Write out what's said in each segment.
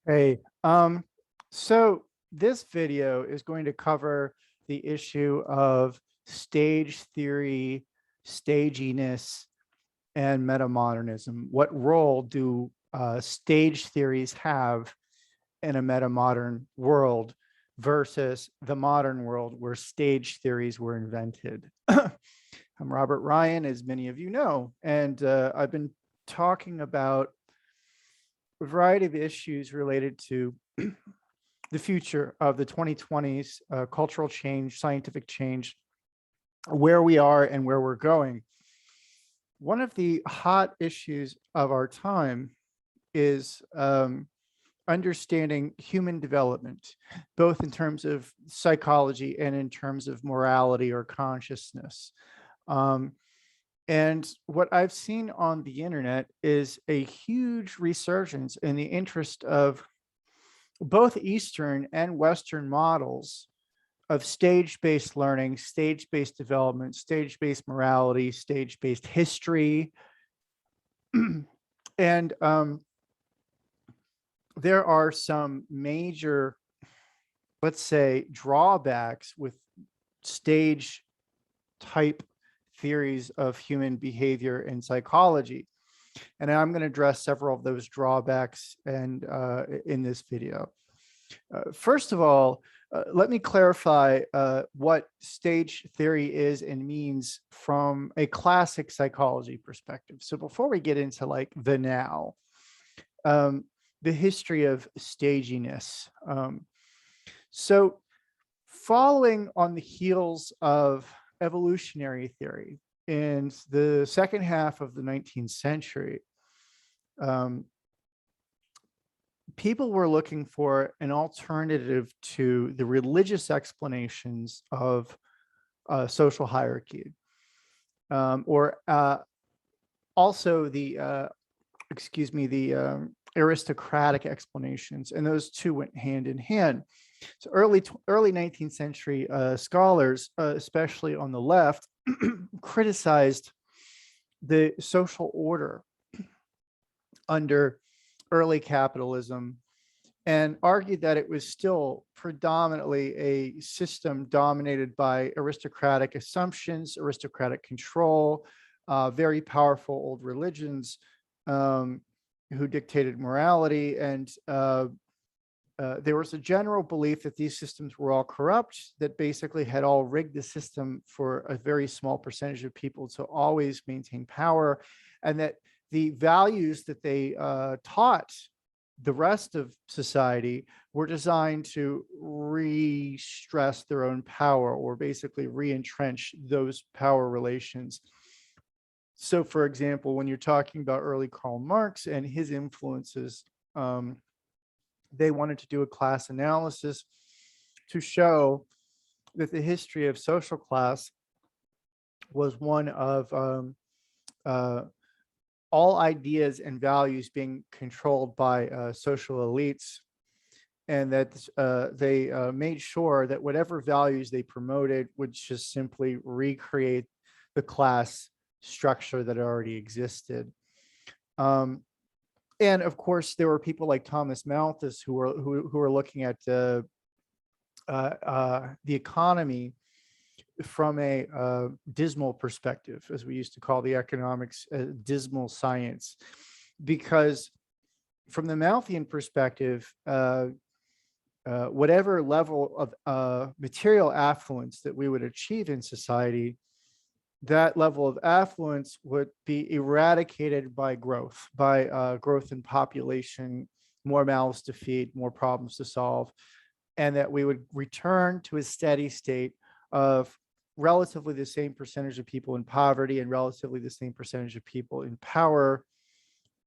Hey, so this video is going to cover the issue of stage theory, staginess, and metamodernism. What role do stage theories have in a metamodern world versus the modern world where stage theories were invented? I'm Robert Ryan, as many of you know, and I've been talking about a variety of issues related to the future of the 2020s, cultural change, scientific change, where we are and where we're going. One of the hot issues of our time is understanding human development, both in terms of psychology and in terms of morality or consciousness. Um, and what I've seen on the internet is a huge resurgence in the interest of both Eastern and Western models of stage-based learning, stage-based development, stage-based morality, stage-based history. And there are some major, let's say, drawbacks with stage type theories of human behavior and psychology. And I'm going to address several of those drawbacks and in this video. First of all, let me clarify what stage theory is and means from a classic psychology perspective. So before we get into like the now, the history of staginess. So following on the heels of evolutionary theory in the second half of the 19th century, people were looking for an alternative to the religious explanations of social hierarchy, or also the, the aristocratic explanations, and those two went hand in hand. So early 19th century scholars, especially on the left, criticized the social order under early capitalism and argued that it was still predominantly a system dominated by aristocratic assumptions, aristocratic control, very powerful old religions who dictated morality. And there was a general belief that these systems were all corrupt, that basically had all rigged the system for a very small percentage of people to always maintain power, and that the values that they taught the rest of society were designed to re-stress their own power, or basically re-entrench those power relations. So, for example, when you're talking about early Karl Marx and his influences, they wanted to do a class analysis to show that the history of social class was one of all ideas and values being controlled by social elites, and that they made sure that whatever values they promoted would just simply recreate the class structure that already existed. And of course, there were people like Thomas Malthus who were looking at the economy from a dismal perspective, as we used to call the economics, dismal science, because from the Malthian perspective, whatever level of material affluence that we would achieve in society, that level of affluence would be eradicated by growth in population, more mouths to feed, more problems to solve, and that we would return to a steady state of relatively the same percentage of people in poverty and relatively the same percentage of people in power.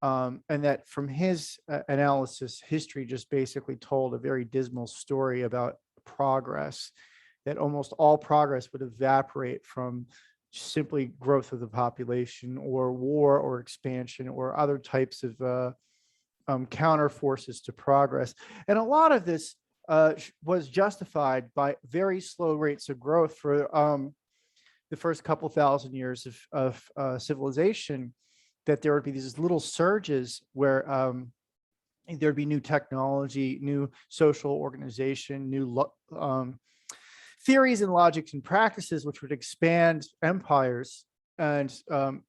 And that from his analysis, history just basically told a very dismal story about progress, that almost all progress would evaporate from simply growth of the population or war or expansion or other types of counter forces to progress. And a lot of this was justified by very slow rates of growth for the first couple thousand years of civilization, that there would be these little surges where there'd be new technology, new social organization, new theories and logics and practices, which would expand empires and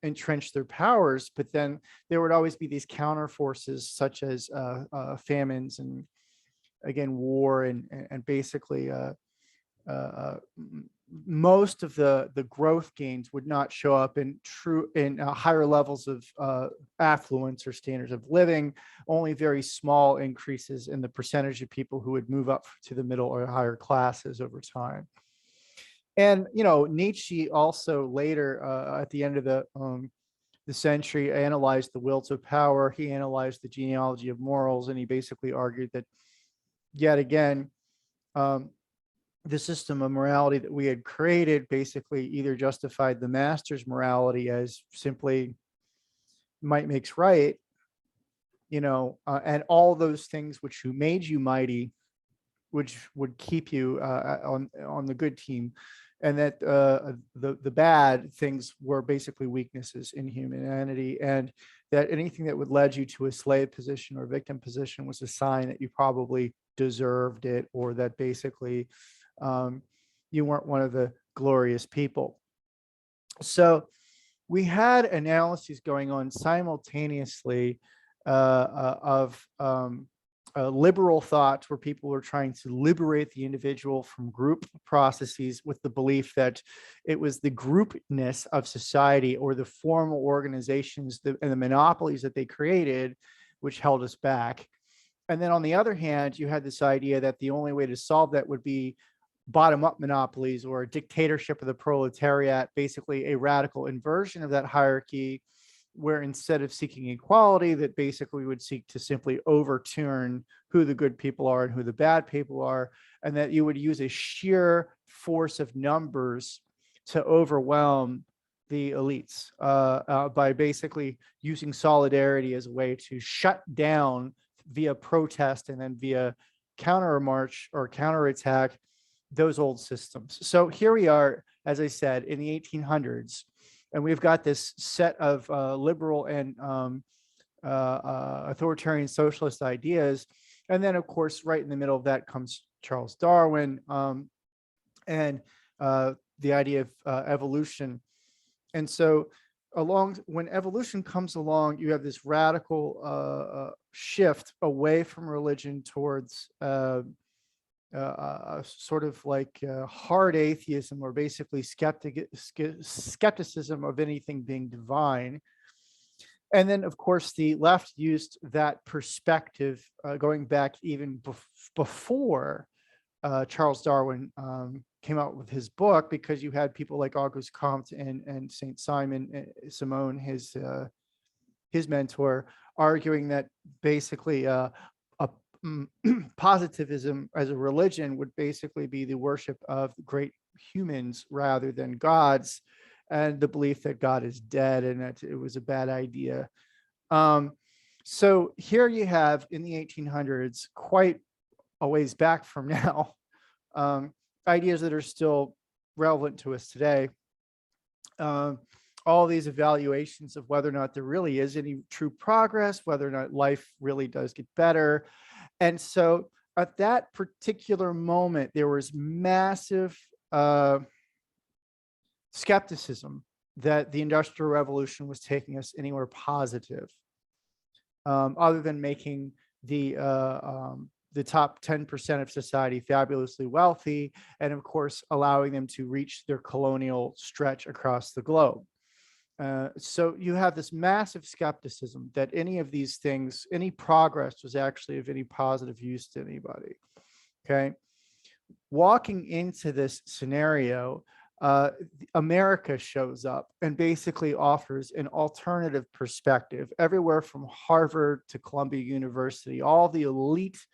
entrench their powers. But then there would always be these counter forces, such as famines and, again, war, and basically most of the growth gains would not show up in higher levels of affluence or standards of living. Only very small increases in the percentage of people who would move up to the middle or higher classes over time. And Nietzsche also later, at the end of the century, analyzed the will to power. He analyzed the genealogy of morals, and he basically argued that, yet again, the system of morality that we had created basically either justified the master's morality as simply might makes right, and all those things which who made you mighty, which would keep you on the good team, and that the bad things were basically weaknesses in humanity, and that anything that would lead you to a slave position or victim position was a sign that you probably deserved it, or that basically you weren't one of the glorious people. So we had analyses going on simultaneously of liberal thoughts, where people were trying to liberate the individual from group processes, with the belief that it was the groupness of society, or the formal organizations and the monopolies that they created, which held us back. And then on the other hand, you had this idea that the only way to solve that would be bottom-up monopolies, or a dictatorship of the proletariat, basically a radical inversion of that hierarchy, where instead of seeking equality, that basically would seek to simply overturn who the good people are and who the bad people are, and that you would use a sheer force of numbers to overwhelm the elites by basically using solidarity as a way to shut down via protest and then via countermarch or counterattack those old systems. So here we are, as I said, in the 1800s, and we've got this set of liberal and authoritarian socialist ideas. And then, of course, right in the middle of that comes Charles Darwin and the idea of evolution. And so when evolution comes along, you have this radical shift away from religion towards sort of like hard atheism, or basically skepticism of anything being divine. And then, of course, the left used that perspective going back even before Charles Darwin came out with his book, because you had people like Auguste Comte and Saint Simon, his mentor, arguing that basically positivism as a religion would basically be the worship of great humans rather than gods, and the belief that God is dead and that it was a bad idea. So here you have, in the 1800s, quite a ways back from now, ideas that are still relevant to us today. All these evaluations of whether or not there really is any true progress, whether or not life really does get better. And so at that particular moment, there was massive skepticism that the Industrial Revolution was taking us anywhere positive, other than making the top 10% of society fabulously wealthy, and of course, allowing them to reach their colonial stretch across the globe. So you have this massive skepticism that any of these things, any progress, was actually of any positive use to anybody. Okay. Walking into this scenario, America shows up and basically offers an alternative perspective. Everywhere from Harvard to Columbia University, all the elite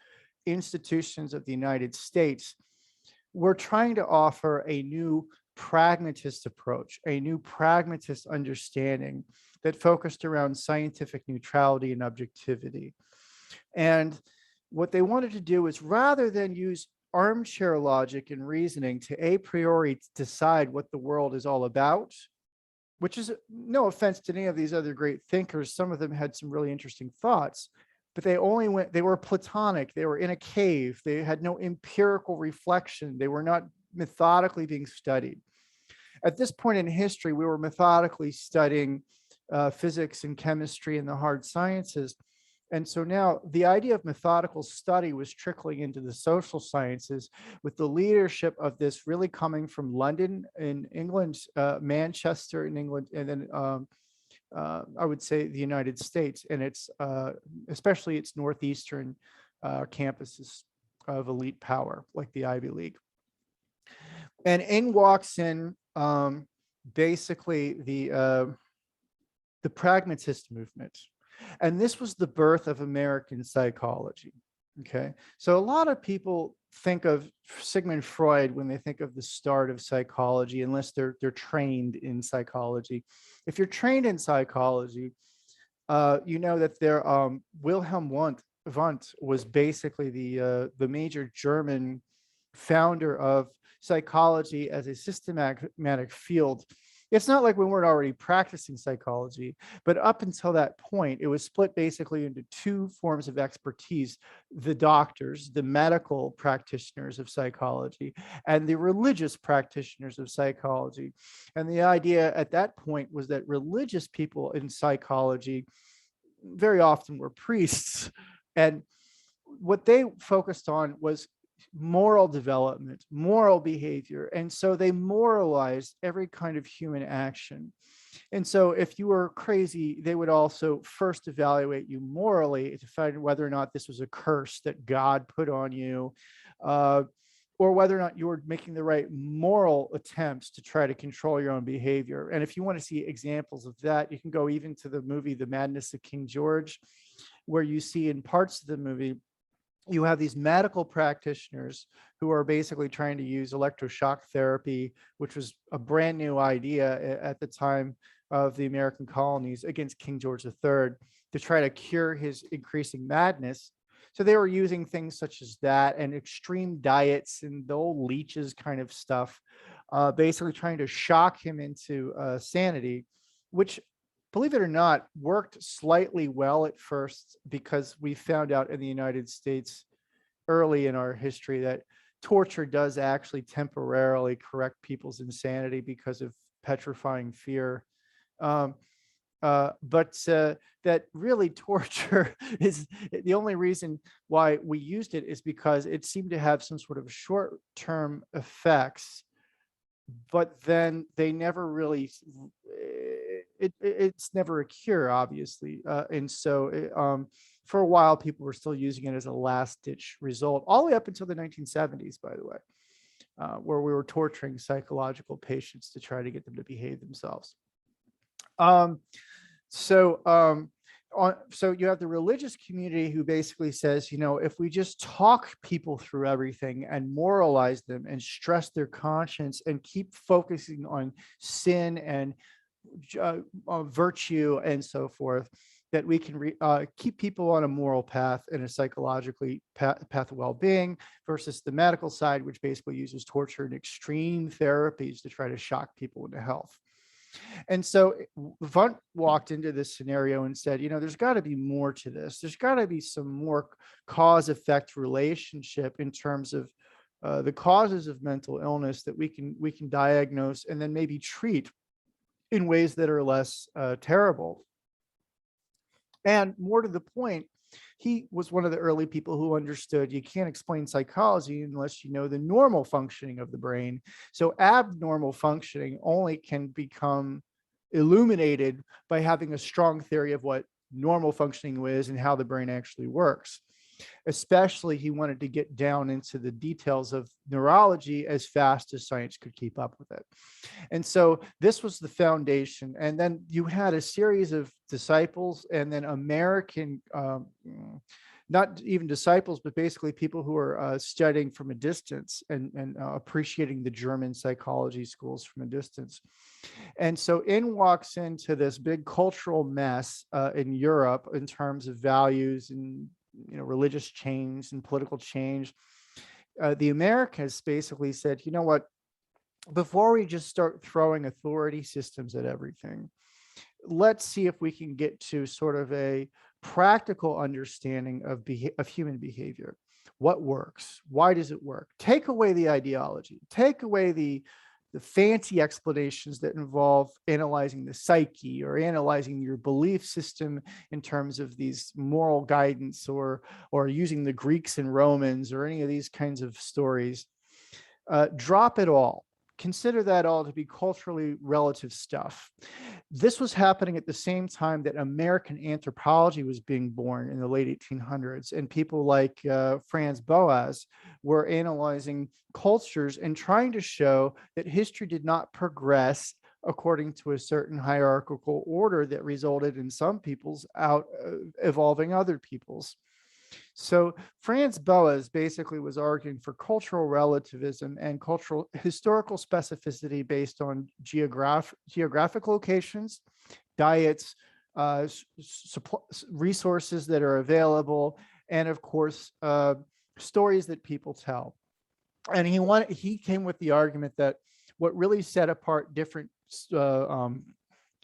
institutions of the United States were trying to offer a new pragmatist approach, a new pragmatist understanding that focused around scientific neutrality and objectivity. And what they wanted to do is, rather than use armchair logic and reasoning to a priori decide what the world is all about, which is no offense to any of these other great thinkers, some of them had some really interesting thoughts, but they were Platonic, they were in a cave, they had no empirical reflection, they were not methodically being studied. At this point in history, we were methodically studying physics and chemistry and the hard sciences. And so now the idea of methodical study was trickling into the social sciences, with the leadership of this really coming from London in England, Manchester in England, and then I would say the United States, and it's especially its northeastern campuses of elite power, like the Ivy League. And in walks in basically the pragmatist movement. And this was the birth of American psychology. Okay. So a lot of people think of Sigmund Freud when they think of the start of psychology, unless they're trained in psychology. If you're trained in psychology, you know that there Wilhelm Wundt was basically the major German founder of psychology as a systematic field. It's not like we weren't already practicing psychology, but up until that point, it was split basically into two forms of expertise: the doctors, the medical practitioners of psychology, and the religious practitioners of psychology. And the idea at that point was that religious people in psychology very often were priests, and what they focused on was moral development, moral behavior. And so they moralized every kind of human action. And so if you were crazy, they would also first evaluate you morally to find whether or not this was a curse that God put on you, or whether or not you were making the right moral attempts to try to control your own behavior. And if you want to see examples of that, you can go even to the movie The Madness of King George, where you see in parts of the movie, you have these medical practitioners who are basically trying to use electroshock therapy, which was a brand new idea at the time of the American colonies, against King George III, to try to cure his increasing madness. So they were using things such as that and extreme diets and the old leeches kind of stuff, basically trying to shock him into sanity, which, believe it or not, worked slightly well at first, because we found out in the United States early in our history that torture does actually temporarily correct people's insanity because of petrifying fear. But that really torture is the only reason why we used it, is because it seemed to have some sort of short-term effects, but then they never really, it's never a cure, obviously. And so for a while, people were still using it as a last-ditch result, all the way up until the 1970s, by the way, where we were torturing psychological patients to try to get them to behave themselves. So you have the religious community who basically says, if we just talk people through everything and moralize them and stress their conscience and keep focusing on sin and virtue and so forth, that we can keep people on a moral path and a psychologically path of well-being, versus the medical side, which basically uses torture and extreme therapies to try to shock people into health. And so Wundt walked into this scenario and said, there's got to be more to this. There's got to be some more cause-effect relationship in terms of the causes of mental illness that we can diagnose and then maybe treat in ways that are less terrible. And more to the point, he was one of the early people who understood you can't explain psychology unless you know the normal functioning of the brain. So abnormal functioning only can become illuminated by having a strong theory of what normal functioning is and how the brain actually works. Especially, he wanted to get down into the details of neurology as fast as science could keep up with it. And so this was the foundation. And then you had a series of disciples, and then American, not even disciples, but basically people who are studying from a distance and appreciating the German psychology schools from a distance. And so in walks into this big cultural mess in Europe in terms of values and religious change and political change. The Americans basically said, what, before we just start throwing authority systems at everything, let's see if we can get to sort of a practical understanding of human behavior. What works? Why does it work? Take away the ideology, take away the fancy explanations that involve analyzing the psyche or analyzing your belief system in terms of these moral guidance, or using the Greeks and Romans or any of these kinds of stories. Drop it all. Consider that all to be culturally relative stuff. This was happening at the same time that American anthropology was being born in the late 1800s, and people like Franz Boas were analyzing cultures and trying to show that history did not progress according to a certain hierarchical order that resulted in some peoples out evolving other peoples. So Franz Boas basically was arguing for cultural relativism and cultural historical specificity based on geographic locations, diets, resources that are available, and of course, stories that people tell. And he came with the argument that what really set apart different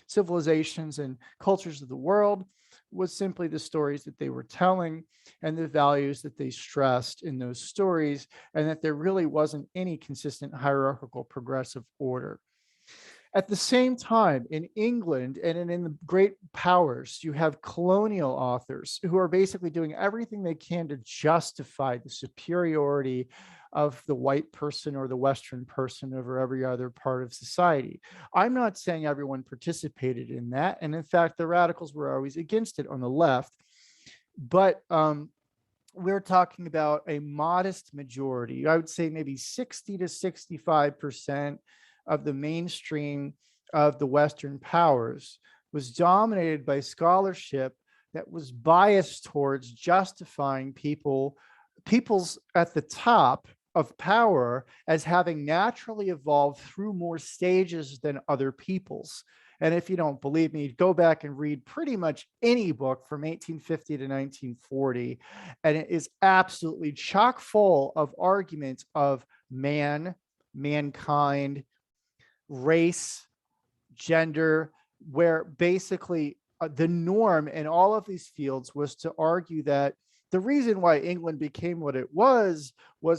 civilizations and cultures of the world was simply the stories that they were telling and the values that they stressed in those stories, and that there really wasn't any consistent hierarchical progressive order. At the same time, in England and in the great powers, you have colonial authors who are basically doing everything they can to justify the superiority of the white person or the Western person over every other part of society. I'm not saying everyone participated in that. And in fact, the radicals were always against it on the left. But we're talking about a modest majority. I would say maybe 60 to 65% of the mainstream of the Western powers was dominated by scholarship that was biased towards justifying peoples at the top of power as having naturally evolved through more stages than other peoples. And if you don't believe me, go back and read pretty much any book from 1850 to 1940, and it is absolutely chock full of arguments of mankind, race, gender, where basically the norm in all of these fields was to argue that the reason why England became what it was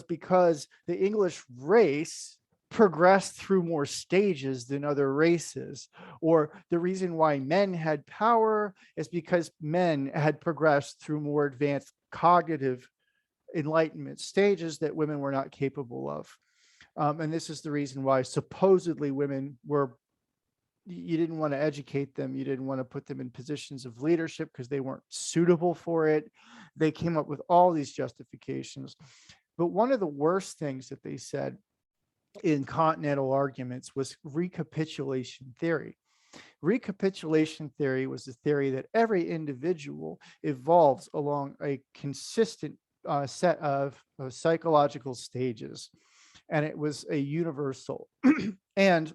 because the English race progressed through more stages than other races, or the reason why men had power is because men had progressed through more advanced cognitive enlightenment stages that women were not capable of. And this is the reason why supposedly women were, you didn't want to educate them. You didn't want to put them in positions of leadership because they weren't suitable for it. They came up with all these justifications. But one of the worst things that they said in continental arguments was recapitulation theory. Recapitulation theory was the theory that every individual evolves along a consistent set of psychological stages, and it was a universal. And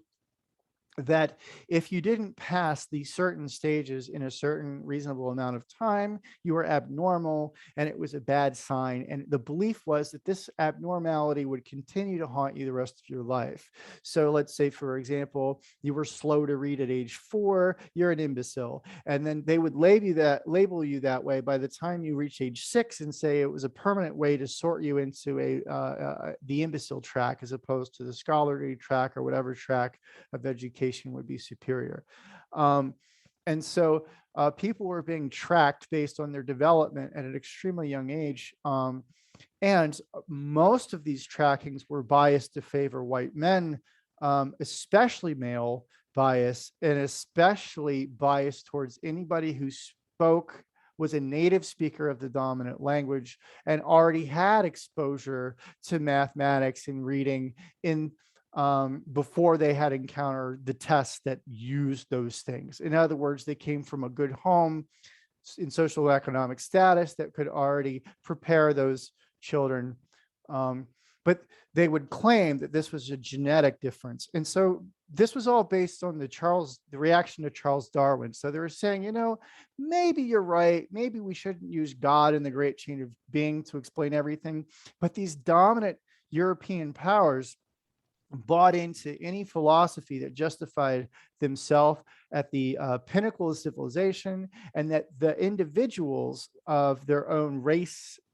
that if you didn't pass these certain stages in a certain reasonable amount of time, you were abnormal and it was a bad sign. And the belief was that this abnormality would continue to haunt you the rest of your life. So let's say, for example, you were slow to read at age 4, you're an imbecile. And then they would label you that way by the time you reach age 6 and say it was a permanent way to sort you into the imbecile track as opposed to the scholarly track or whatever track of education would be superior. And so people were being tracked based on their development at an extremely young age. And most of these trackings were biased to favor white men, especially male bias, and especially biased towards anybody who was a native speaker of the dominant language and already had exposure to mathematics and reading before they had encountered the tests that used those things. In other words, they came from a good home in social economic status that could already prepare those children. But they would claim that this was a genetic difference. And so this was all based on the reaction to Charles Darwin. So they were saying, maybe you're right. Maybe we shouldn't use God in the great chain of being to explain everything. But these dominant European powers bought into any philosophy that justified themselves at the pinnacle of civilization, and that the individuals of their own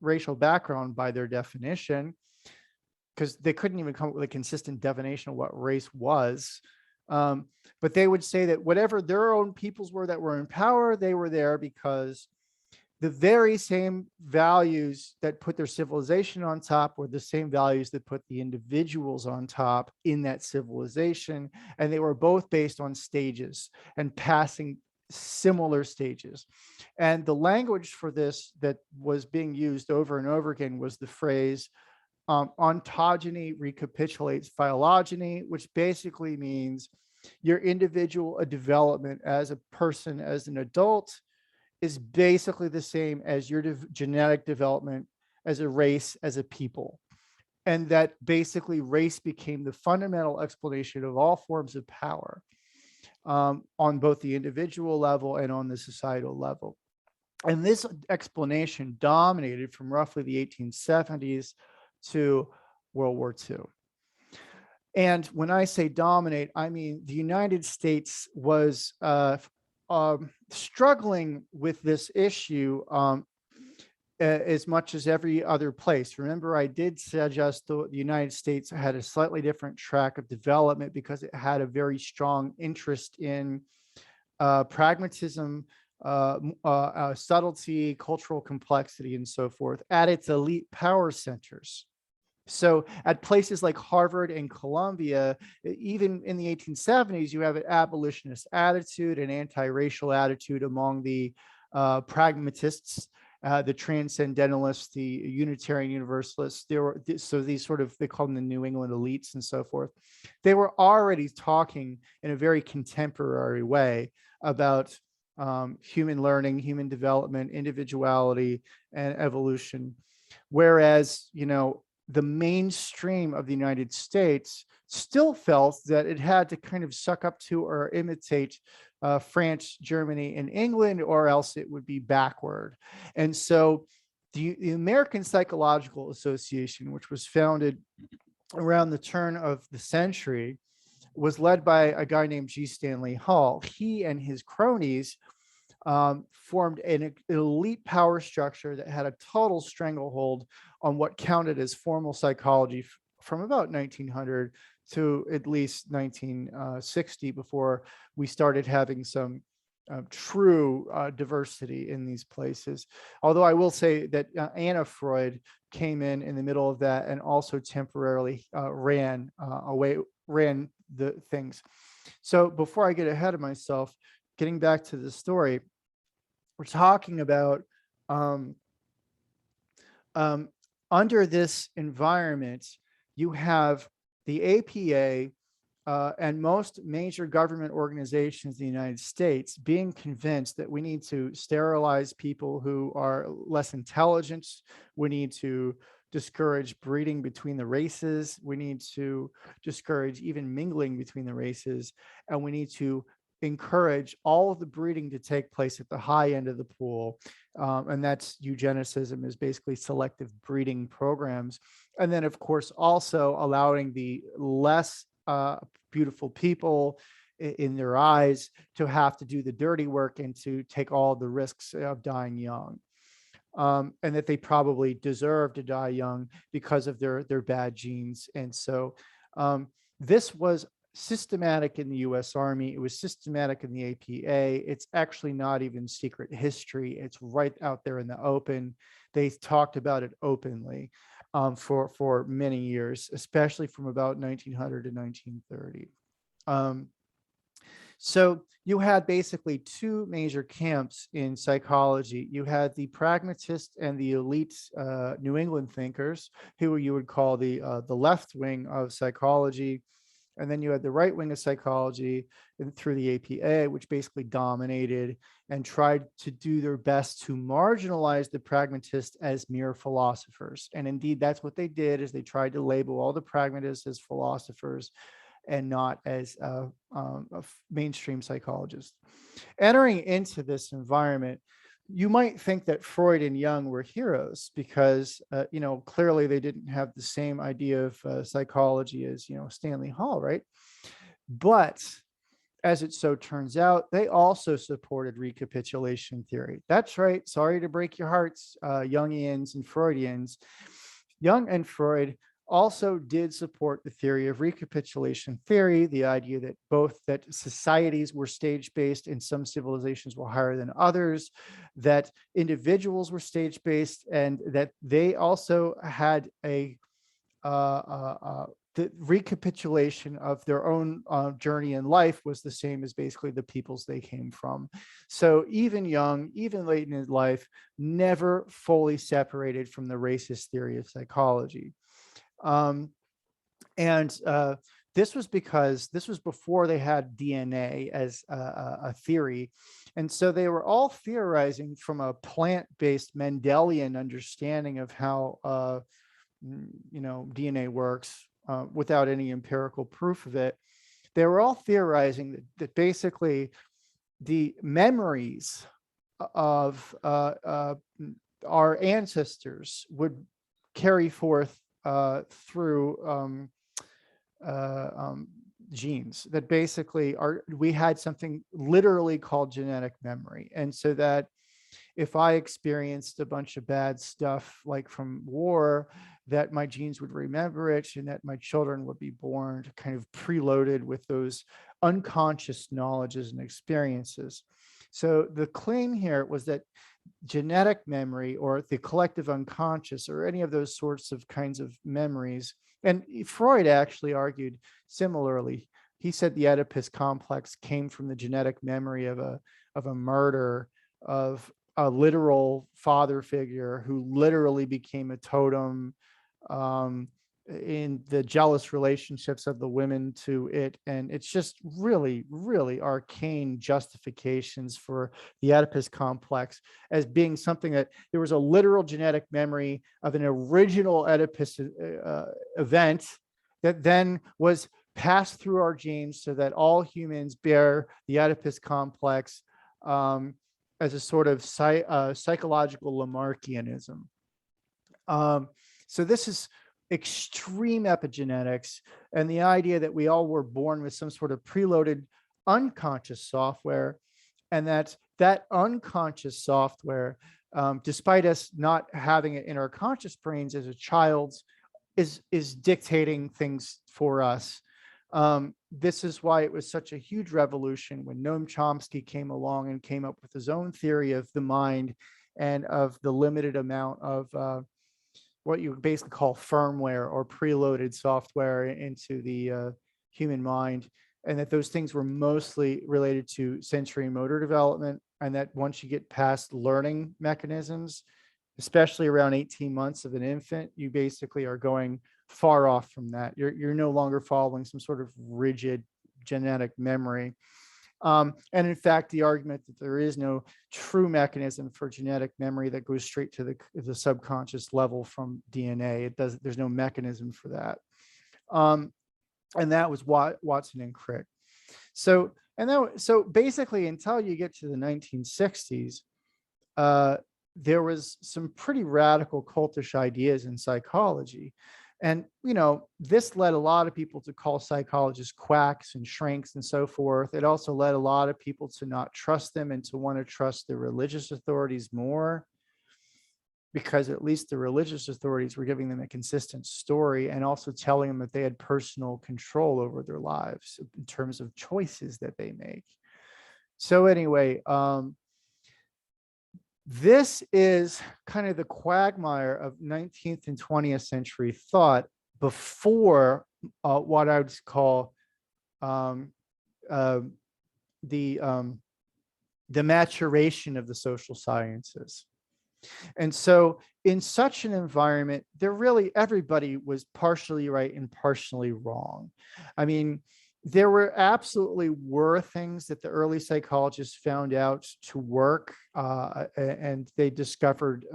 racial background, by their definition, because they couldn't even come up with a consistent definition of what race was. Um, but they would say that whatever their own peoples were that were in power, they were there because the very same values that put their civilization on top were the same values that put the individuals on top in that civilization. And they were both based on stages and passing similar stages. And the language for this that was being used over and over again was the phrase, ontogeny recapitulates phylogeny, which basically means your individual development as a person, as an adult, is basically the same as your genetic development as a race, as a people. And that basically race became the fundamental explanation of all forms of power, on both the individual level and on the societal level. And this explanation dominated from roughly the 1870s to World War II. And when I say dominate, I mean the United States was struggling with this issue as much as every other place. Remember, I did suggest the United States had a slightly different track of development because it had a very strong interest in pragmatism, subtlety, cultural complexity, and so forth at its elite power centers. So at places like Harvard and Columbia, even in the 1870s, you have an abolitionist attitude, an anti-racial attitude among the pragmatists, the transcendentalists, the Unitarian Universalists. So these sort of, they call them the New England elites and so forth. They were already talking in a very contemporary way about human learning, human development, individuality, and evolution. Whereas, the mainstream of the United States still felt that it had to kind of suck up to or imitate France, Germany, and England, or else it would be backward. And so the American Psychological Association, which was founded around the turn of the century, was led by a guy named G. Stanley Hall. He and his cronies formed an elite power structure that had a total stranglehold on what counted as formal psychology from about 1900 to at least 1960, before we started having some true diversity in these places. Although I will say that Anna Freud came in the middle of that and also temporarily ran the things. So before I get ahead of myself, getting back to the story, we're talking about under this environment, you have the APA and most major government organizations in the United States being convinced that we need to sterilize people who are less intelligent. We need to discourage breeding between the races. We need to discourage even mingling between the races. And we need to encourage all of the breeding to take place at the high end of the pool. And that's eugenicism, is basically selective breeding programs. And then, of course, also allowing the less beautiful people in their eyes to have to do the dirty work and to take all the risks of dying young. And that they probably deserve to die young because of their bad genes. And so this was systematic in the US Army. It was systematic in the APA. It's actually not even secret history. It's right out there in the open. They talked about it openly for many years, especially from about 1900 to 1930. So you had basically two major camps in psychology. You had the pragmatists and the elite New England thinkers, who you would call the left wing of psychology. And then you had the right wing of psychology through the APA, which basically dominated and tried to do their best to marginalize the pragmatists as mere philosophers. And indeed, that's what they did, is they tried to label all the pragmatists as philosophers and not as mainstream psychologists. Entering into this environment, you might think that Freud and Jung were heroes because, clearly they didn't have the same idea of psychology as, Stanley Hall, right? But as it so turns out, they also supported recapitulation theory. That's right. Sorry to break your hearts, Jungians and Freudians. Jung and Freud also did support the theory of recapitulation theory, the idea that both that societies were stage-based and some civilizations were higher than others, that individuals were stage-based, and that they also had a the recapitulation of their own journey in life was the same as basically the peoples they came from. So even Jung, even late in his life, never fully separated from the racist theory of psychology. Um, and this was because this was before they had DNA as a theory. And so they were all theorizing from a plant-based Mendelian understanding of how DNA works without any empirical proof of it. They were all theorizing that basically the memories of our ancestors would carry forth through genes, that basically we had something literally called genetic memory. And so that if I experienced a bunch of bad stuff, like from war, that my genes would remember it, and that my children would be born kind of preloaded with those unconscious knowledges and experiences. So the claim here was that genetic memory, or the collective unconscious, or any of those sorts of kinds of memories, and Freud actually argued similarly. He said the Oedipus complex came from the genetic memory of a murder of a literal father figure who literally became a totem, in the jealous relationships of the women to it. And it's just really, really arcane justifications for the Oedipus complex as being something that there was a literal genetic memory of an original Oedipus event that then was passed through our genes so that all humans bear the Oedipus complex as a sort of psychological Lamarckianism. So this is extreme epigenetics, and the idea that we all were born with some sort of preloaded unconscious software, and that unconscious software, despite us not having it in our conscious brains as a child's, is dictating things for us. This is why it was such a huge revolution when Noam Chomsky came along and came up with his own theory of the mind and of the limited amount of what you basically call firmware or preloaded software into the human mind, and that those things were mostly related to sensory and motor development, and that once you get past learning mechanisms, especially around 18 months of an infant, you basically are going far off from that. You're no longer following some sort of rigid genetic memory. And in fact, the argument that there is no true mechanism for genetic memory that goes straight to the subconscious level from DNA. There's no mechanism for that. And that was Watson and Crick. So basically until you get to the 1960s, there was some pretty radical cultish ideas in psychology. And, this led a lot of people to call psychologists quacks and shrinks and so forth. It also led a lot of people to not trust them and to want to trust the religious authorities more, because at least the religious authorities were giving them a consistent story and also telling them that they had personal control over their lives in terms of choices that they make. So anyway, this is kind of the quagmire of 19th and 20th century thought before what I would call the maturation of the social sciences. And so in such an environment, everybody was partially right and partially wrong. I mean, there were things that the early psychologists found out to work, and they discovered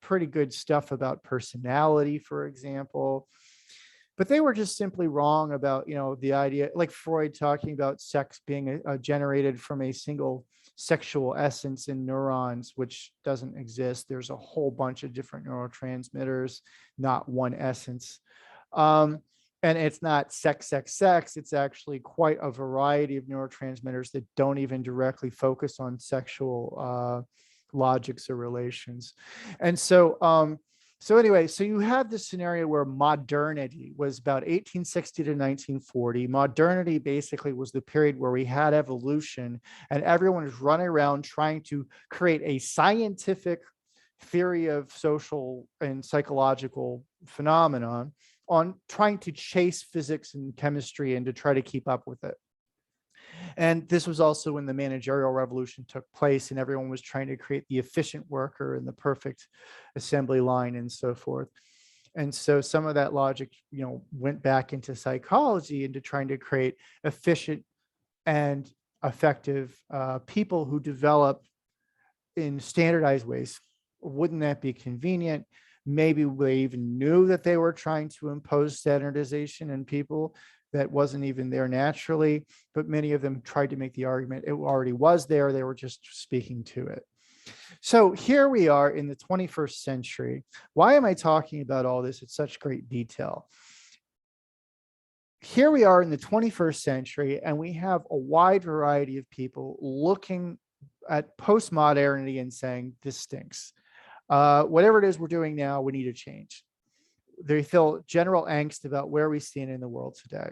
pretty good stuff about personality, for example. But they were just simply wrong about, the idea, like Freud talking about sex being generated from a single sexual essence in neurons, which doesn't exist. There's a whole bunch of different neurotransmitters, not one essence. Um, and it's not sex, sex, sex. It's actually quite a variety of neurotransmitters that don't even directly focus on sexual logics or relations. And so anyway, so you have this scenario where modernity was about 1860 to 1940. Modernity basically was the period where we had evolution and everyone was running around trying to create a scientific theory of social and psychological phenomenon on trying to chase physics and chemistry and to try to keep up with it. And this was also when the managerial revolution took place and everyone was trying to create the efficient worker and the perfect assembly line and so forth. And so some of that logic, went back into psychology, into trying to create efficient and effective people who develop in standardized ways. Wouldn't that be convenient? Maybe they even knew that they were trying to impose standardization in people that wasn't even there naturally, but many of them tried to make the argument it already was there. They were just speaking to it. So here we are in the 21st century. Why am I talking about all this in such great detail? Here we are in the 21st century, and we have a wide variety of people looking at postmodernity and saying, this stinks. Whatever it is we're doing now, we need a change. They feel general angst about where we stand in the world today.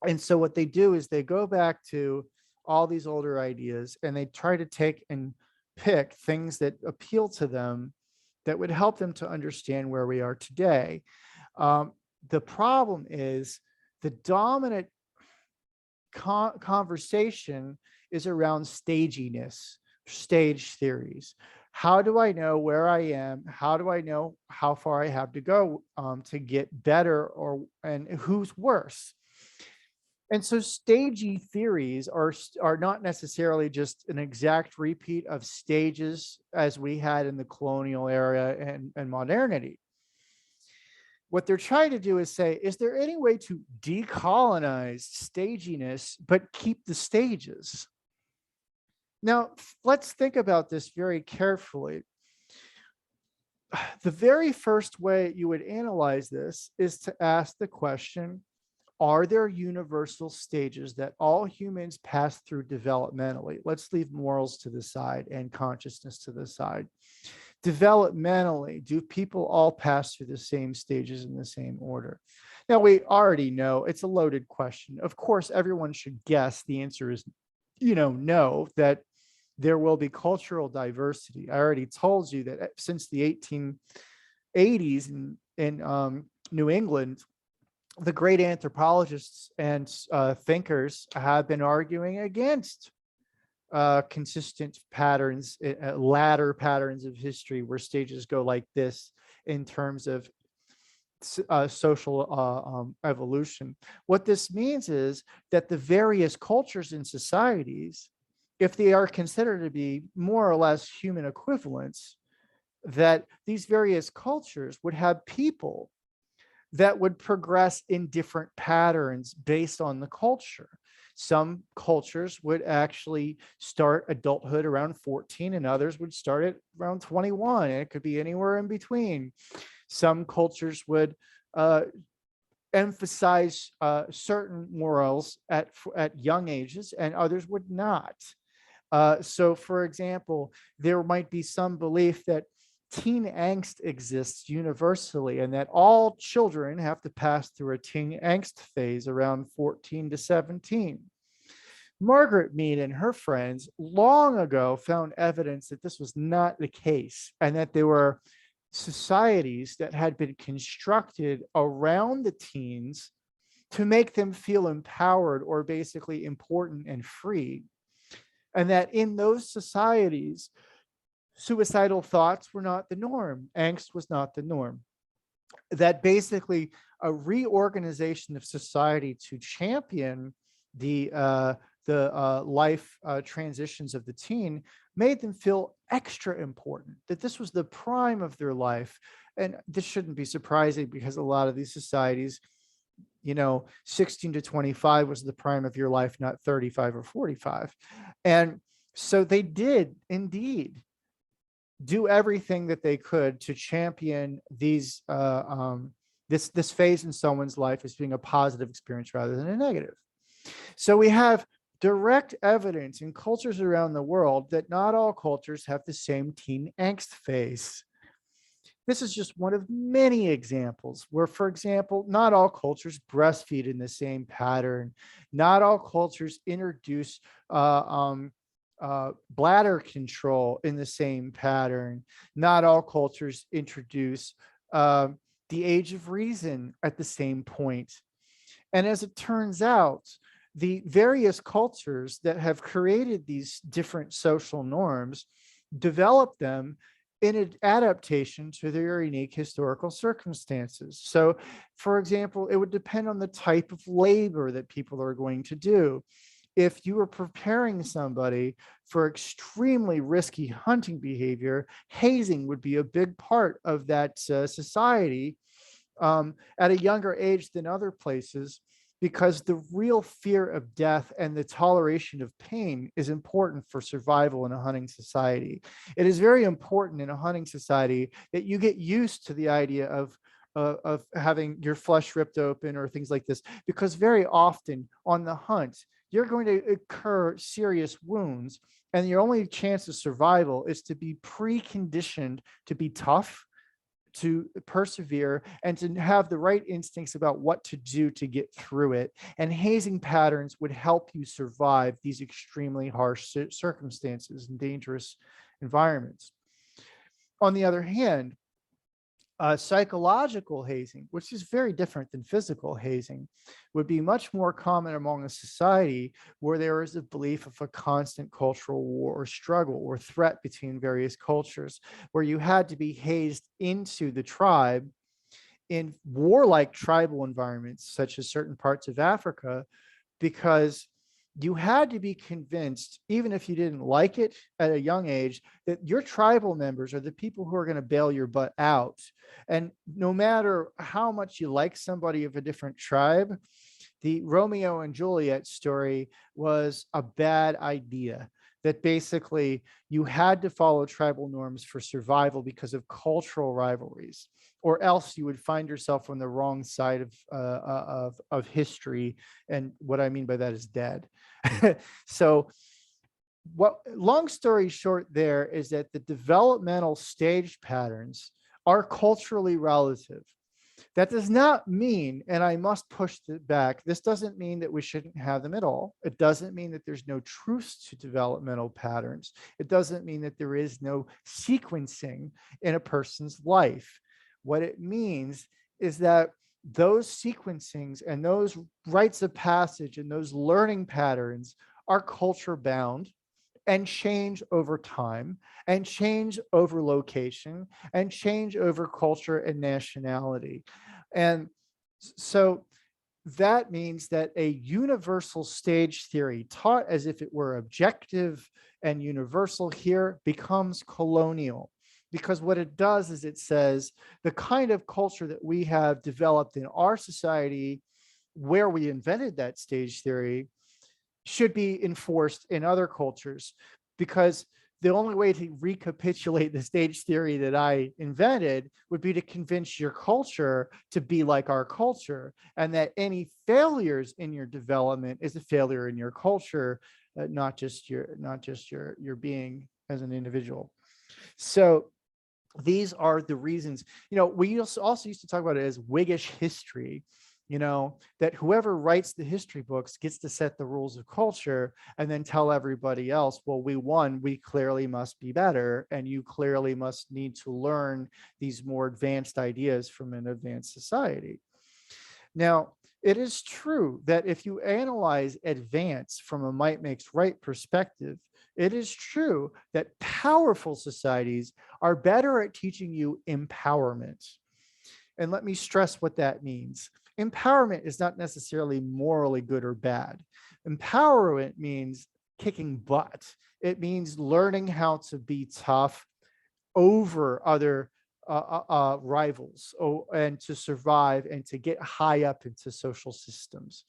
And so what they do is they go back to all these older ideas and they try to take and pick things that appeal to them that would help them to understand where we are today. The problem is the dominant conversation is around staginess, stage theories. How do I know where I am? How do I know how far I have to go to get better, and who's worse? And so stagey theories are not necessarily just an exact repeat of stages as we had in the colonial era and modernity. What they're trying to do is say, is there any way to decolonize staginess, but keep the stages? Now, let's think about this very carefully. The very first way you would analyze this is to ask the question, are there universal stages that all humans pass through developmentally? Let's leave morals to the side and consciousness to the side. Developmentally, do people all pass through the same stages in the same order? Now, we already know it's a loaded question. Of course, everyone should guess the answer is, no, that there will be cultural diversity. I already told you that since the 1880s in New England, the great anthropologists and thinkers have been arguing against consistent patterns, ladder patterns of history where stages go like this in terms of social evolution. What this means is that the various cultures and societies, if they are considered to be more or less human equivalents, that these various cultures would have people that would progress in different patterns based on the culture. Some cultures would actually start adulthood around 14 and others would start it around 21. And it could be anywhere in between. Some cultures would emphasize certain morals at young ages and others would not. So for example, there might be some belief that teen angst exists universally and that all children have to pass through a teen angst phase around 14 to 17. Margaret Mead and her friends long ago found evidence that this was not the case and that there were societies that had been constructed around the teens to make them feel empowered or basically important and free. And that in those societies, suicidal thoughts were not the norm. Angst was not the norm. That basically a reorganization of society to champion the life transitions of the teen made them feel extra important, that this was the prime of their life. And this shouldn't be surprising because a lot of these societies, 16 to 25 was the prime of your life, not 35 or 45. And So they did indeed do everything that they could to champion this phase in someone's life as being a positive experience rather than a negative. So we have direct evidence in cultures around the world that not all cultures have the same teen angst phase. This is just one of many examples where, for example, not all cultures breastfeed in the same pattern. Not all cultures introduce bladder control in the same pattern. Not all cultures introduce uh, the age of reason at the same point. And as it turns out, the various cultures that have created these different social norms develop them in an adaptation to their unique historical circumstances. So, for example, it would depend on the type of labor that people are going to do. If you were preparing somebody for extremely risky hunting behavior, hazing would be a big part of that society at a younger age than other places, because the real fear of death and the toleration of pain is important for survival in a hunting society. It is very important in a hunting society that you get used to the idea of having your flesh ripped open or things like this, because very often on the hunt, you're going to incur serious wounds, and your only chance of survival is to be preconditioned to be tough, to persevere, and to have the right instincts about what to do to get through it. And hazing patterns would help you survive these extremely harsh circumstances and dangerous environments. On the other hand, psychological hazing, which is very different than physical hazing, would be much more common among a society where there is a belief of a constant cultural war or struggle or threat between various cultures, where you had to be hazed into the tribe in warlike tribal environments, such as certain parts of Africa, because you had to be convinced, even if you didn't like it at a young age, that your tribal members are the people who are going to bail your butt out. And no matter how much you like somebody of a different tribe, the Romeo and Juliet story was a bad idea. That basically you had to follow tribal norms for survival because of cultural rivalries, or else you would find yourself on the wrong side of history. And what I mean by that is dead. So, what long story short there is that the developmental stage patterns are culturally relative. That does not mean, and I must push it back, this doesn't mean that we shouldn't have them at all. It doesn't mean that there's no truth to developmental patterns. It doesn't mean that there is no sequencing in a person's life. What it means is that those sequencings and those rites of passage and those learning patterns are culture bound and change over time and change over location and change over culture and nationality. And so that means that a universal stage theory taught as if it were objective and universal here becomes colonial, because what it does is it says the kind of culture that we have developed in our society where we invented that stage theory should be enforced in other cultures, because the only way to recapitulate the stage theory that I invented would be to convince your culture to be like our culture, and that any failures in your development is a failure in your culture, not just your being as an individual. So these are the reasons. We also used to talk about it as Whiggish history, that whoever writes the history books gets to set the rules of culture and then tell everybody else, well, we clearly must be better, and you clearly must need to learn these more advanced ideas from an advanced society. Now, it is true that if you analyze advance from a might makes right perspective, it is true that powerful societies are better at teaching you empowerment. And let me stress what that means. Empowerment is not necessarily morally good or bad. Empowerment means kicking butt. It means learning how to be tough over other rivals, and to survive and to get high up into social systems.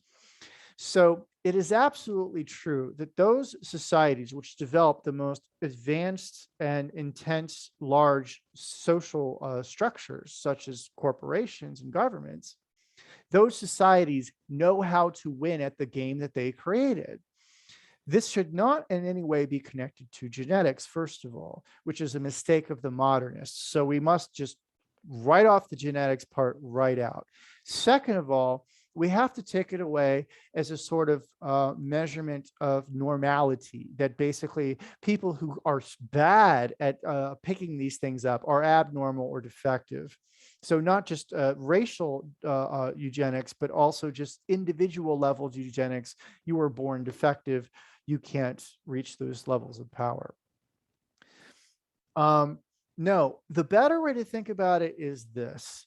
So it is absolutely true that those societies which develop the most advanced and intense large social structures, such as corporations and governments, those societies know how to win at the game that they created. This should not in any way be connected to genetics, first of all, which is a mistake of the modernists. So we must just write off the genetics part right out. Second of all, we have to take it away as a sort of measurement of normality, that basically people who are bad at picking these things up are abnormal or defective. So not just racial eugenics, but also just individual level eugenics. You were born defective. You can't reach those levels of power. No, the better way to think about it is this.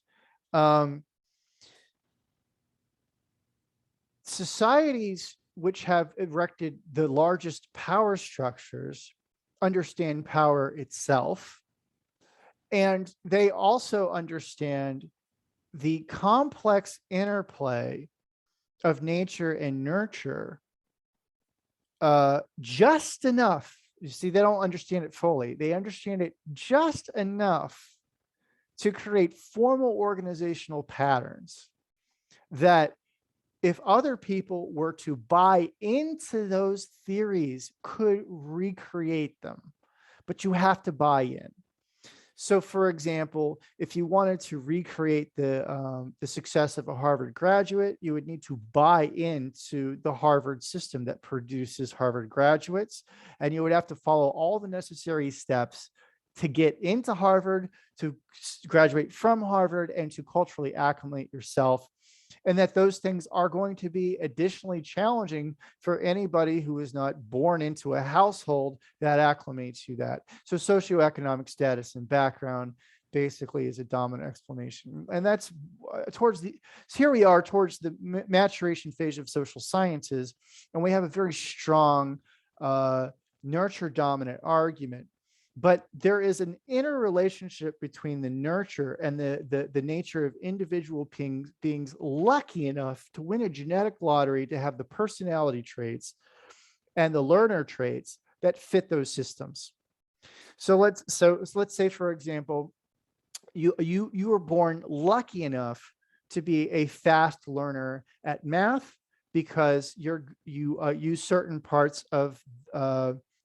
Societies which have erected the largest power structures understand power itself, and they also understand the complex interplay of nature and nurture just enough. You see, they don't understand it fully. They understand it just enough to create formal organizational patterns that, if other people were to buy into those theories, could recreate them. But you have to buy in. So, for example, if you wanted to recreate the success of a Harvard graduate, you would need to buy into the Harvard system that produces Harvard graduates, and you would have to follow all the necessary steps to get into Harvard, to graduate from Harvard, and to culturally acclimate yourself. And that those things are going to be additionally challenging for anybody who is not born into a household that acclimates you that. So socioeconomic status and background basically is a dominant explanation. And that's towards the, here we are towards the maturation phase of social sciences, and we have a very strong nurture dominant argument. But there is an interrelationship between the nurture and the nature of individual beings lucky enough to win a genetic lottery to have the personality traits and the learner traits that fit those systems. So let's say, for example, you were born lucky enough to be a fast learner at math because you use certain parts of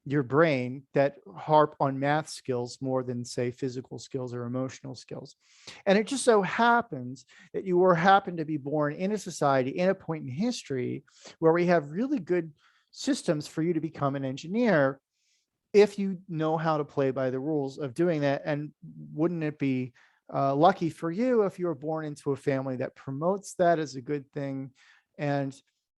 your brain that harp on math skills more than, say, physical skills or emotional skills. And it just so happens that you happen to be born in a society, in a point in history where we have really good systems for you to become an engineer if you know how to play by the rules of doing that. And wouldn't it be lucky for you if you were born into a family that promotes that as a good thing, and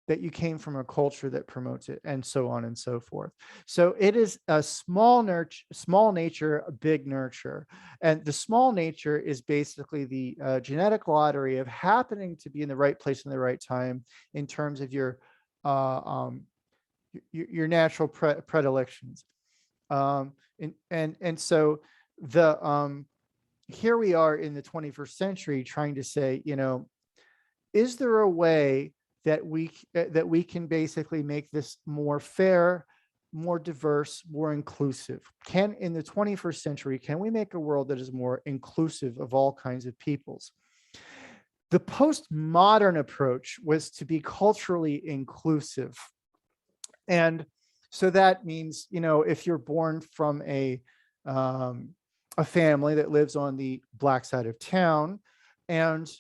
that you came from a culture that promotes it, and so on and so forth. So it is a small nature, a big nurture. And the small nature is basically the genetic lottery of happening to be in the right place in the right time in terms of your natural predilections. And so the here we are in the 21st century trying to say, is there a way that we can basically make this more fair, more diverse, more inclusive? In the 21st century, can we make a world that is more inclusive of all kinds of peoples? The postmodern approach was to be culturally inclusive. And so that means, if you're born from a family that lives on the Black side of town and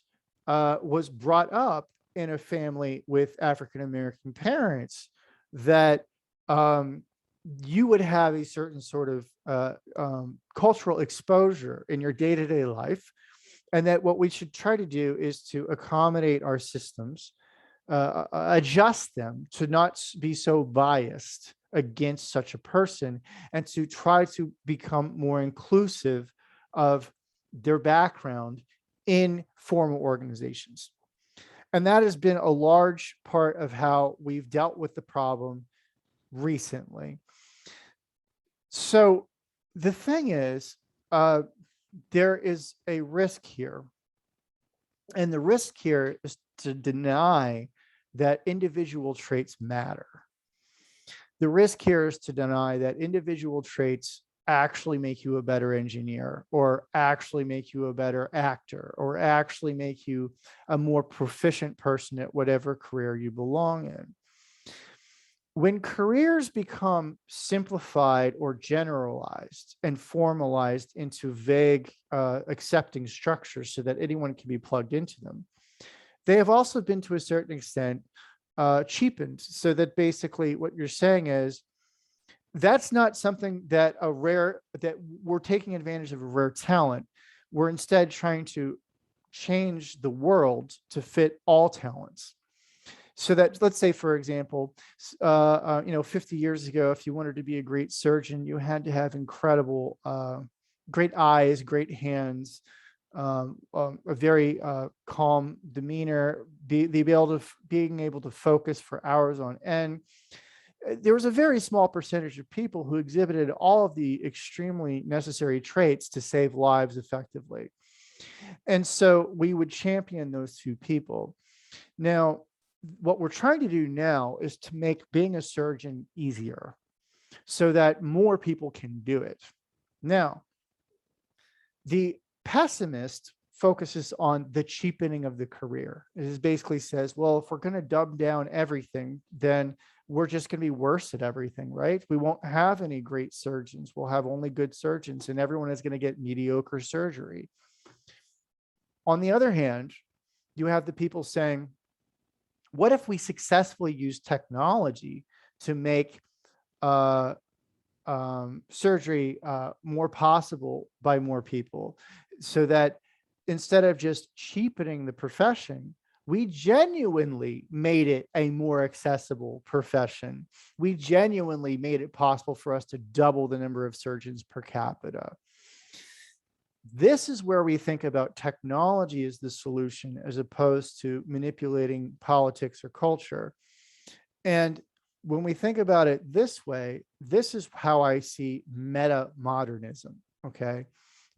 was brought up in a family with African-American parents, that you would have a certain sort of cultural exposure in your day-to-day life. And that what we should try to do is to accommodate our systems, adjust them to not be so biased against such a person, and to try to become more inclusive of their background in formal organizations. And that has been a large part of how we've dealt with the problem recently. So the thing is, there is a risk here. And the risk here is to deny that individual traits matter. The risk here is to deny that individual traits actually make you a better engineer, or actually make you a better actor, or actually make you a more proficient person at whatever career you belong in. When careers become simplified or generalized and formalized into vague accepting structures so that anyone can be plugged into them, they have also been, to a certain extent, cheapened, so that basically what you're saying is that's not something that we're taking advantage of a rare talent. We're instead trying to change the world to fit all talents. So that, let's say, for example, 50 years ago, if you wanted to be a great surgeon, you had to have incredible, great eyes, great hands, a very calm demeanor, being able to focus for hours on end. There was a very small percentage of people who exhibited all of the extremely necessary traits to save lives effectively. And so we would champion those two people. Now, what we're trying to do now is to make being a surgeon easier so that more people can do it. Now, the pessimist focuses on the cheapening of the career. It basically says, well, if we're going to dumb down everything, then we're just going to be worse at everything, right? We won't have any great surgeons. We'll have only good surgeons, and everyone is going to get mediocre surgery. On the other hand, you have the people saying, what if we successfully use technology to make surgery more possible by more people, so that instead of just cheapening the profession, we genuinely made it a more accessible profession. We genuinely made it possible for us to double the number of surgeons per capita. This is where we think about technology as the solution, as opposed to manipulating politics or culture. And when we think about it this way, this is how I see metamodernism. Okay.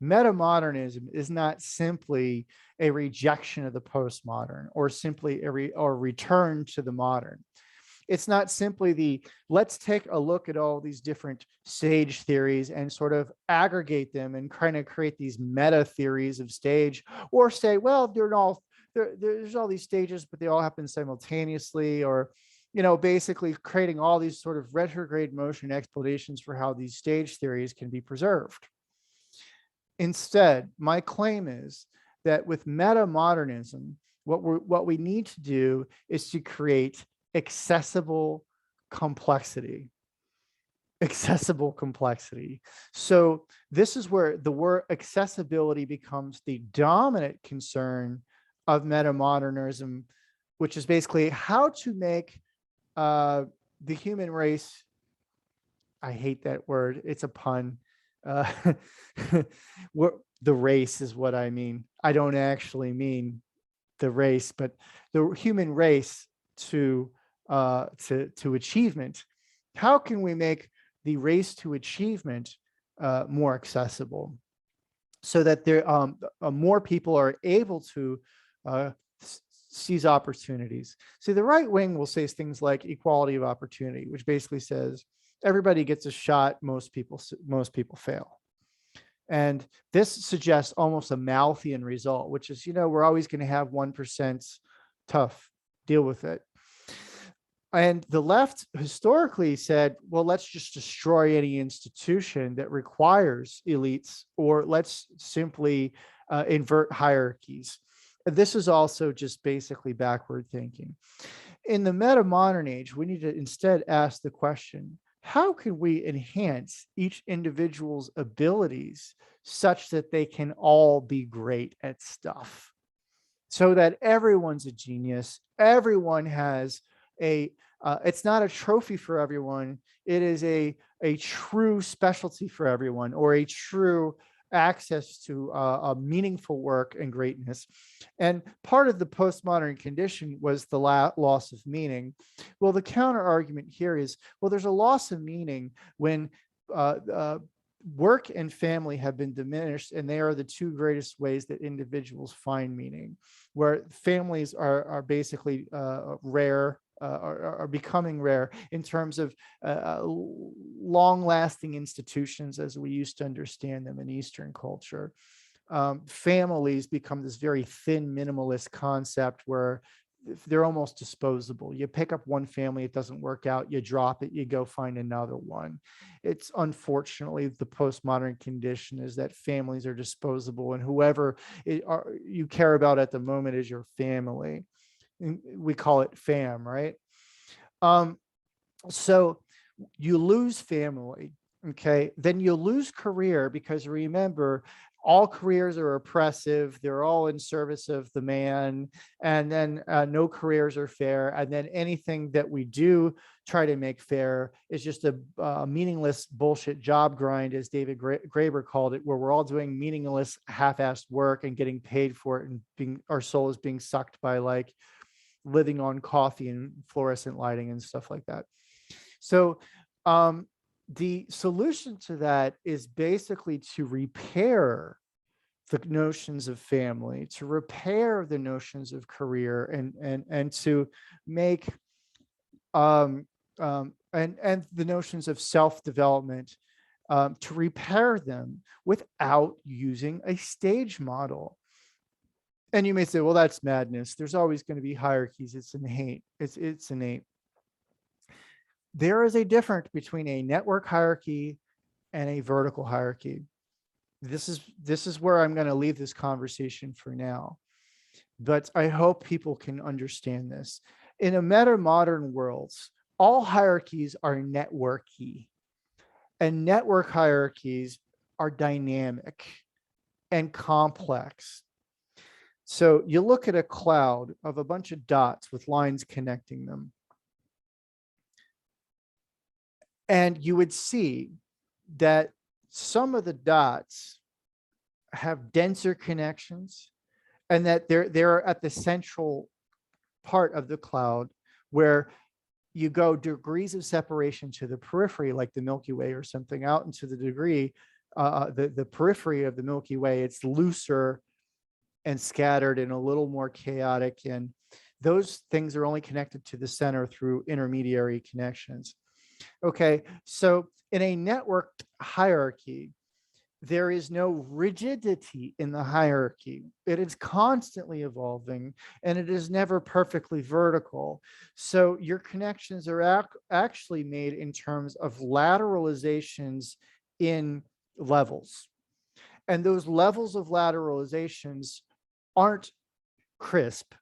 Metamodernism is not simply a rejection of the postmodern, or simply a return to the modern. It's not simply let's take a look at all these different stage theories and sort of aggregate them and kind of create these meta theories of stage, or say, well, there's all these stages, but they all happen simultaneously, or basically creating all these sort of retrograde motion explanations for how these stage theories can be preserved. Instead, my claim is that with metamodernism, what we need to do is to create accessible complexity. Accessible complexity. So this is where the word accessibility becomes the dominant concern of metamodernism, which is basically how to make the human race, I hate that word, it's a pun. The race is what I mean. I don't actually mean the race, but the human race to achievement. How can we make the race to achievement more accessible, so that there more people are able to seize opportunities? See, the right wing will say things like equality of opportunity, which basically says everybody gets a shot, most people fail. And this suggests almost a Malthian result, which is, we're always going to have 1%, tough, deal with it. And the left historically said, well, let's just destroy any institution that requires elites, or let's simply invert hierarchies. And this is also just basically backward thinking. In the meta-modern age, we need to instead ask the question, how can we enhance each individual's abilities such that they can all be great at stuff, so that everyone's a genius, everyone has it's not a trophy for everyone, it is a true specialty for everyone, or a true access to a meaningful work and greatness. And part of the postmodern condition was the loss of meaning. Well, the counter argument here is, well, there's a loss of meaning when work and family have been diminished, and they are the two greatest ways that individuals find meaning, where families are basically rare, are becoming rare in terms of long-lasting institutions as we used to understand them in Eastern culture. Families become this very thin minimalist concept where they're almost disposable. You pick up one family, it doesn't work out, you drop it, you go find another one. It's unfortunately the postmodern condition is that families are disposable, and whoever you care about at the moment is your family. We call it fam, right? So you lose family, okay? Then you lose career, because remember, all careers are oppressive. They're all in service of the man. And then no careers are fair. And then anything that we do try to make fair is just a meaningless bullshit job grind, as David Graeber called it, where we're all doing meaningless half-assed work and getting paid for it, and our soul is being sucked by like living on coffee and fluorescent lighting and stuff like that. So the solution to that is basically to repair the notions of family, to repair the notions of career, and to make and the notions of self-development, to repair them without using a stage model. And you may say, well, that's madness. There's always going to be hierarchies. It's innate. It's innate. There is a difference between a network hierarchy and a vertical hierarchy. This is where I'm going to leave this conversation for now, but I hope people can understand this. In a metamodern world, all hierarchies are networky, and network hierarchies are dynamic and complex. So you look at a cloud of a bunch of dots with lines connecting them, and you would see that some of the dots have denser connections, and that they're at the central part of the cloud, where you go degrees of separation to the periphery, like the Milky Way or something, out into the degree, the periphery of the Milky Way, it's looser and scattered and a little more chaotic. And those things are only connected to the center through intermediary connections. Okay, so in a networked hierarchy, there is no rigidity in the hierarchy. It is constantly evolving, and it is never perfectly vertical. So your connections are actually made in terms of lateralizations in levels. And those levels of lateralizations aren't crisp.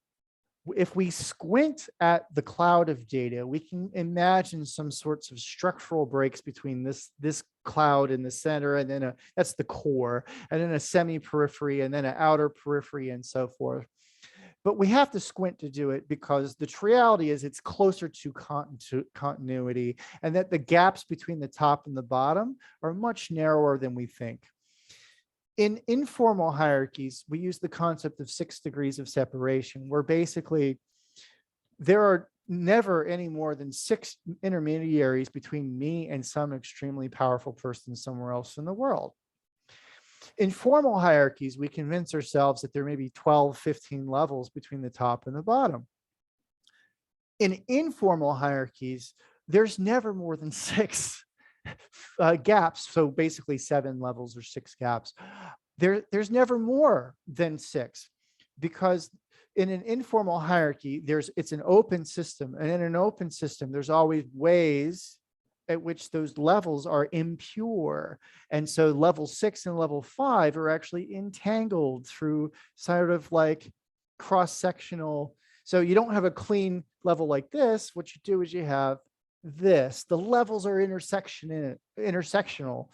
If we squint at the cloud of data, we can imagine some sorts of structural breaks between this cloud in the center, and then that's the core, and then a semi-periphery, and then an outer periphery, and so forth. But we have to squint to do it, because the reality is it's closer to continuity, and that the gaps between the top and the bottom are much narrower than we think. In informal hierarchies, we use the concept of 6 degrees of separation, where basically there are never any more than 6 intermediaries between me and some extremely powerful person somewhere else in the world. In formal hierarchies, we convince ourselves that there may be 12, 15 levels between the top and the bottom. In informal hierarchies, there's never more than 6 gaps. So basically 7 levels or 6 gaps. There's never more than 6, because in an informal hierarchy, it's an open system. And in an open system, there's always ways at which those levels are impure. And so level 6 and level 5 are actually entangled through sort of like cross-sectional. So you don't have a clean level like this. What you do is you have this. The levels are intersectional,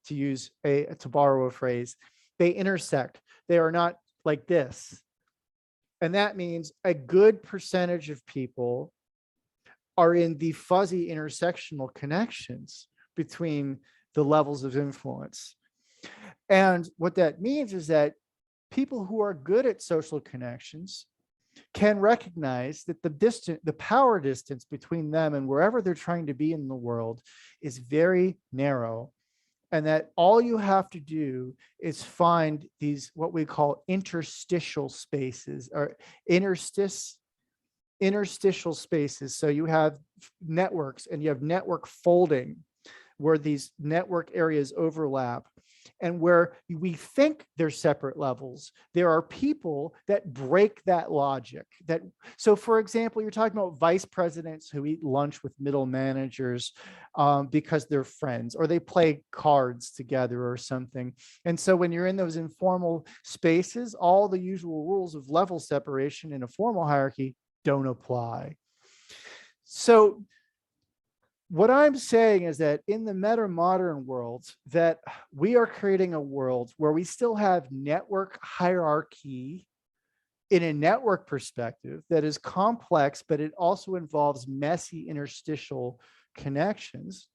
to borrow a phrase. They intersect. They are not like this. And that means a good percentage of people are in the fuzzy intersectional connections between the levels of influence. And what that means is that people who are good at social connections can recognize that the power distance between them and wherever they're trying to be in the world is very narrow. and that all you have to do is find these what we call interstitial spaces or interstitial spaces. So you have networks and you have network folding where these network areas overlap, and where we think they're separate levels, there are people that break that logic. So for example, you're talking about vice presidents who eat lunch with middle managers because they're friends, or they play cards together or something. And so when you're in those informal spaces, all the usual rules of level separation in a formal hierarchy don't apply. So what I'm saying is that in the metamodern world, that we are creating a world where we still have network hierarchy in a network perspective that is complex, but it also involves messy interstitial connections.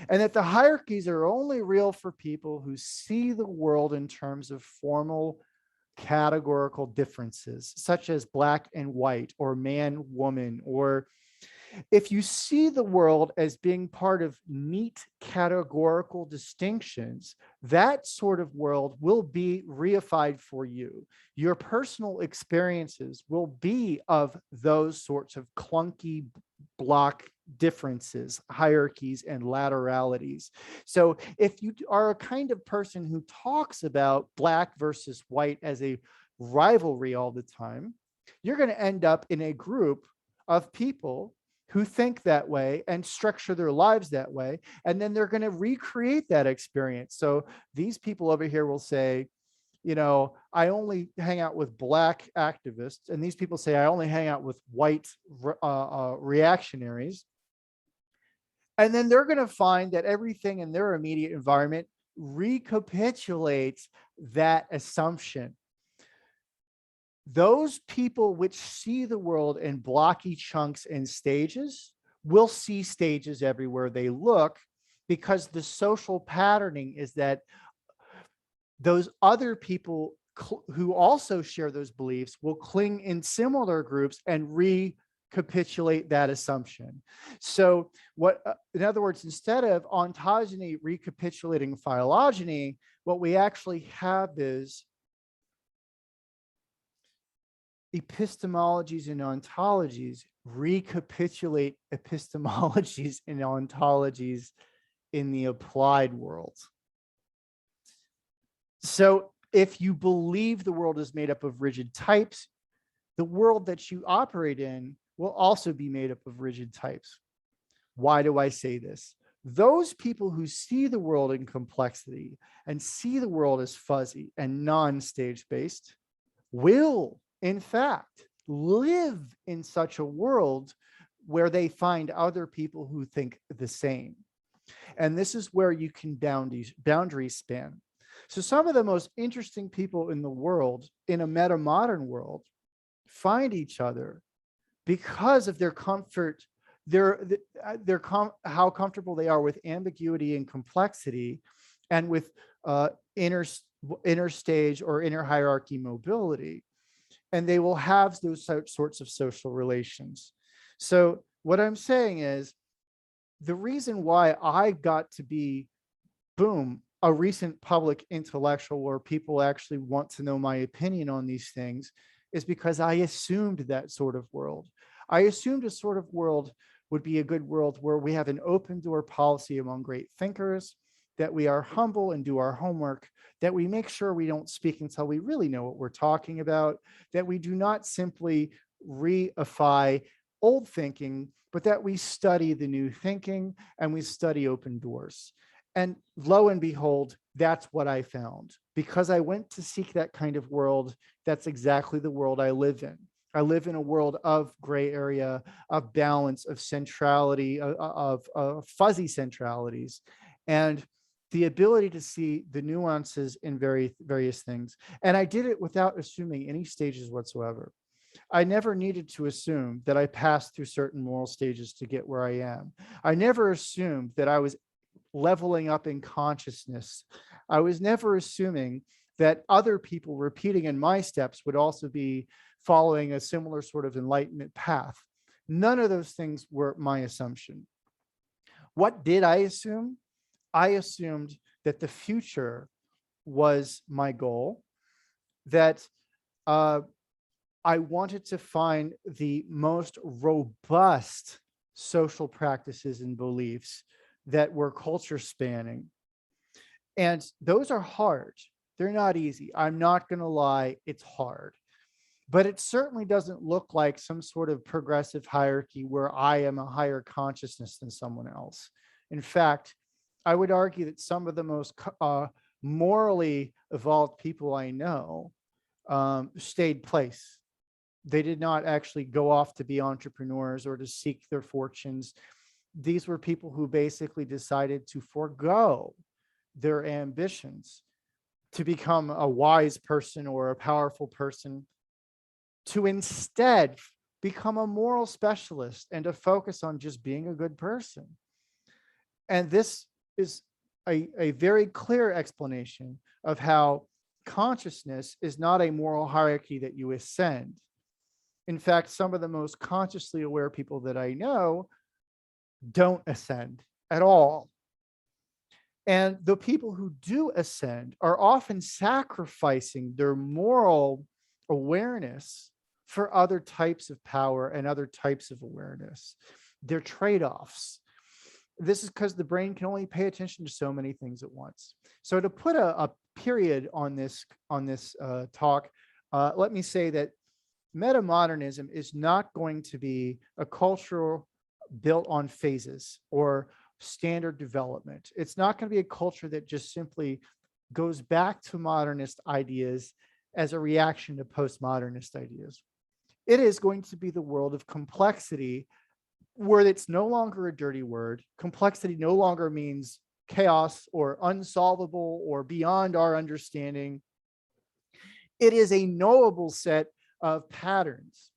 And that the hierarchies are only real for people who see the world in terms of formal categorical differences, such as black and white, or man, woman, or if you see the world as being part of neat categorical distinctions, that sort of world will be reified for you. Your personal experiences will be of those sorts of clunky block differences, hierarchies, and lateralities. So if you are a kind of person who talks about black versus white as a rivalry all the time, you're going to end up in a group of people who think that way and structure their lives that way. And then they're going to recreate that experience. So these people over here will say, I only hang out with black activists. And these people say, I only hang out with white reactionaries. And then they're going to find that everything in their immediate environment recapitulates that assumption. Those people which see the world in blocky chunks and stages will see stages everywhere they look, because the social patterning is that those other people who also share those beliefs will cling in similar groups and recapitulate that assumption. So in other words, instead of ontogeny recapitulating phylogeny, what we actually have is epistemologies and ontologies recapitulate epistemologies and ontologies in the applied world. So if you believe the world is made up of rigid types, the world that you operate in will also be made up of rigid types. Why do I say this? Those people who see the world in complexity and see the world as fuzzy and non-stage-based will, in fact, live in such a world where they find other people who think the same. And this is where you can boundary span. So some of the most interesting people in the world, in a metamodern world, find each other because of their comfort, how comfortable they are with ambiguity and complexity, and with inner stage or inner hierarchy mobility. And they will have those sorts of social relations. So what I'm saying is, the reason why I got to be, boom, a recent public intellectual where people actually want to know my opinion on these things is because I assumed that sort of world. I assumed a sort of world would be a good world where we have an open door policy among great thinkers, that we are humble and do our homework, that we make sure we don't speak until we really know what we're talking about, that we do not simply reify old thinking, but that we study the new thinking and we study open doors. And lo and behold, that's what I found. Because I went to seek that kind of world, that's exactly the world I live in. I live in a world of gray area, of balance, of centrality, of fuzzy centralities, and the ability to see the nuances in various things. And I did it without assuming any stages whatsoever. I never needed to assume that I passed through certain moral stages to get where I am. I never assumed that I was leveling up in consciousness. I was never assuming that other people repeating in my steps would also be following a similar sort of enlightenment path. None of those things were my assumption. What did I assume? I assumed that the future was my goal, that I wanted to find the most robust social practices and beliefs that were culture spanning. And those are hard. They're not easy. I'm not going to lie, it's hard. But it certainly doesn't look like some sort of progressive hierarchy where I am a higher consciousness than someone else. In fact, I would argue that some of the most morally evolved people I know stayed place. They did not actually go off to be entrepreneurs or to seek their fortunes. These were people who basically decided to forego their ambitions to become a wise person or a powerful person, to instead become a moral specialist and to focus on just being a good person. And this is a very clear explanation of how consciousness is not a moral hierarchy that you ascend. In fact, some of the most consciously aware people that I know don't ascend at all. And the people who do ascend are often sacrificing their moral awareness for other types of power and other types of awareness. They're trade-offs. This is because the brain can only pay attention to so many things at once. So to put a period on this talk, let me say that metamodernism is not going to be a culture built on phases or standard development. It's not going to be a culture that just simply goes back to modernist ideas as a reaction to postmodernist ideas. It is going to be the world of complexity, where it's no longer a dirty word. Complexity no longer means chaos or unsolvable or beyond our understanding. It is a knowable set of patterns,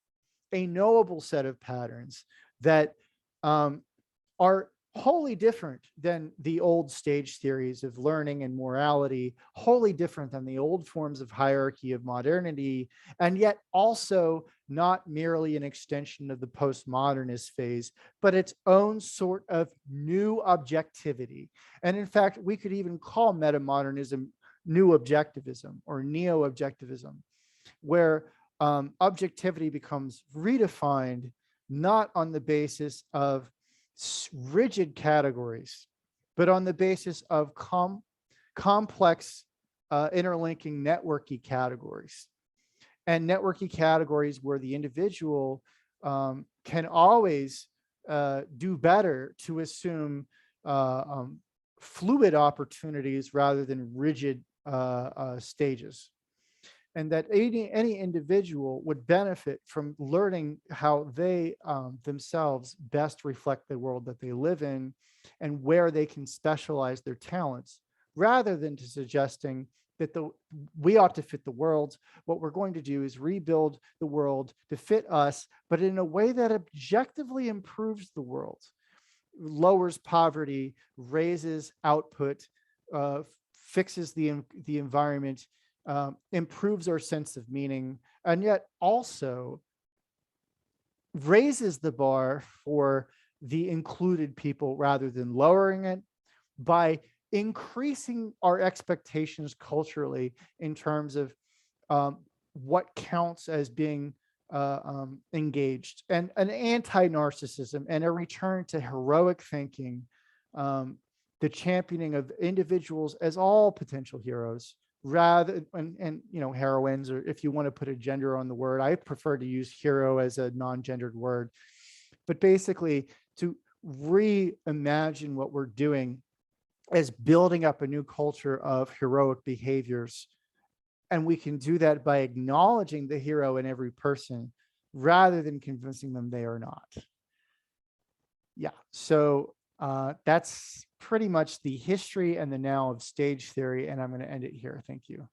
a knowable set of patterns that are wholly different than the old stage theories of learning and morality, wholly different than the old forms of hierarchy of modernity, and yet also not merely an extension of the postmodernist phase, but its own sort of new objectivity. And in fact, we could even call metamodernism new objectivism or neo-objectivism, where objectivity becomes redefined not on the basis of rigid categories, but on the basis of complex interlinking networky categories. And networky categories where the individual can always do better to assume fluid opportunities rather than rigid stages. And that any individual would benefit from learning how they themselves best reflect the world that they live in and where they can specialize their talents, rather than to suggesting that we ought to fit the world. What we're going to do is rebuild the world to fit us, but in a way that objectively improves the world, lowers poverty, raises output, fixes the environment, improves our sense of meaning, and yet also raises the bar for the included people rather than lowering it, by increasing our expectations culturally in terms of what counts as being engaged, and an anti-narcissism and a return to heroic thinking, the championing of individuals as all potential heroes rather and heroines, or if you want to put a gender on the word. I prefer to use hero as a non-gendered word, but basically to reimagine what we're doing as building up a new culture of heroic behaviors. And we can do that by acknowledging the hero in every person rather than convincing them they are not. Yeah, so that's pretty much the history and the now of stage theory, and I'm going to end it here. Thank you.